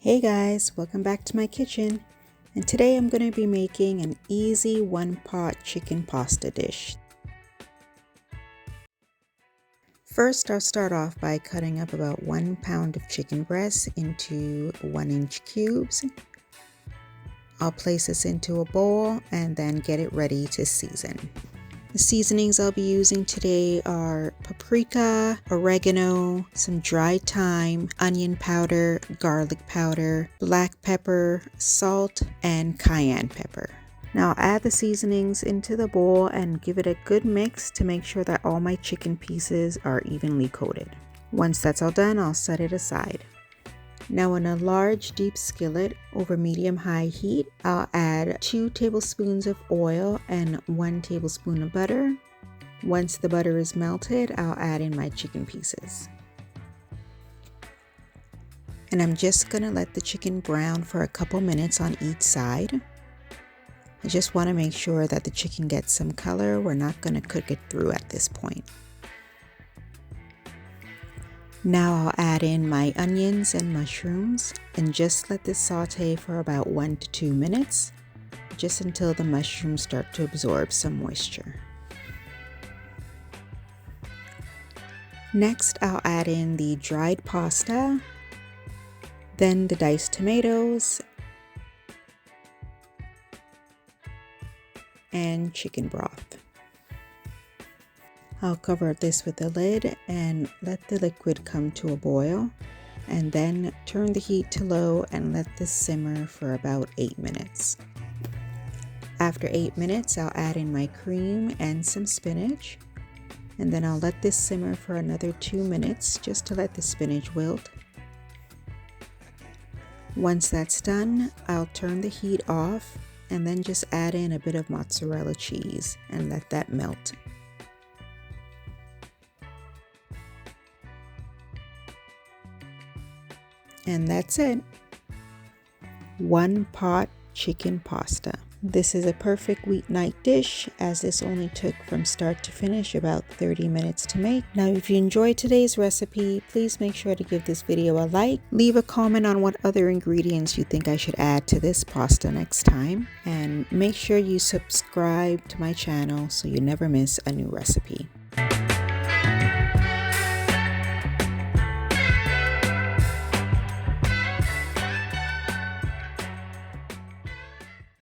Hey guys, welcome back to my kitchen, and today I'm going to be making an easy one-pot chicken pasta dish. First, I'll start off by cutting up about 1 pound of chicken breast into 1-inch cubes. I'll place this into a bowl and then get it ready to season. The seasonings I'll be using today are paprika, oregano, some dried thyme, onion powder, garlic powder, black pepper, salt, and cayenne pepper. Now I'll add the seasonings into the bowl and give it a good mix to make sure that all my chicken pieces are evenly coated. Once that's all done, I'll set it aside. Now in a large deep skillet over medium-high heat, I'll add 2 tablespoons of oil and 1 tablespoon of butter. Once the butter is melted, I'll add in my chicken pieces. And I'm just gonna let the chicken brown for a couple minutes on each side. I just wanna make sure that the chicken gets some color. We're not gonna cook it through at this point. Now I'll add in my onions and mushrooms and just let this saute for about 1 to 2 minutes, just until the mushrooms start to absorb some moisture. Next, I'll add in the dried pasta, then the diced tomatoes, and chicken broth. I'll cover this with a lid and let the liquid come to a boil, and then turn the heat to low and let this simmer for about 8 minutes. After 8 minutes, I'll add in my cream and some spinach, and then I'll let this simmer for another 2 minutes just to let the spinach wilt. Once that's done, I'll turn the heat off and then just add in a bit of mozzarella cheese and let that melt. And that's it. One pot chicken pasta. This is a perfect weeknight dish, as this only took from start to finish about 30 minutes to make. Now, if you enjoyed today's recipe, please make sure to give this video a like. Leave a comment on what other ingredients you think I should add to this pasta next time. And make sure you subscribe to my channel so you never miss a new recipe.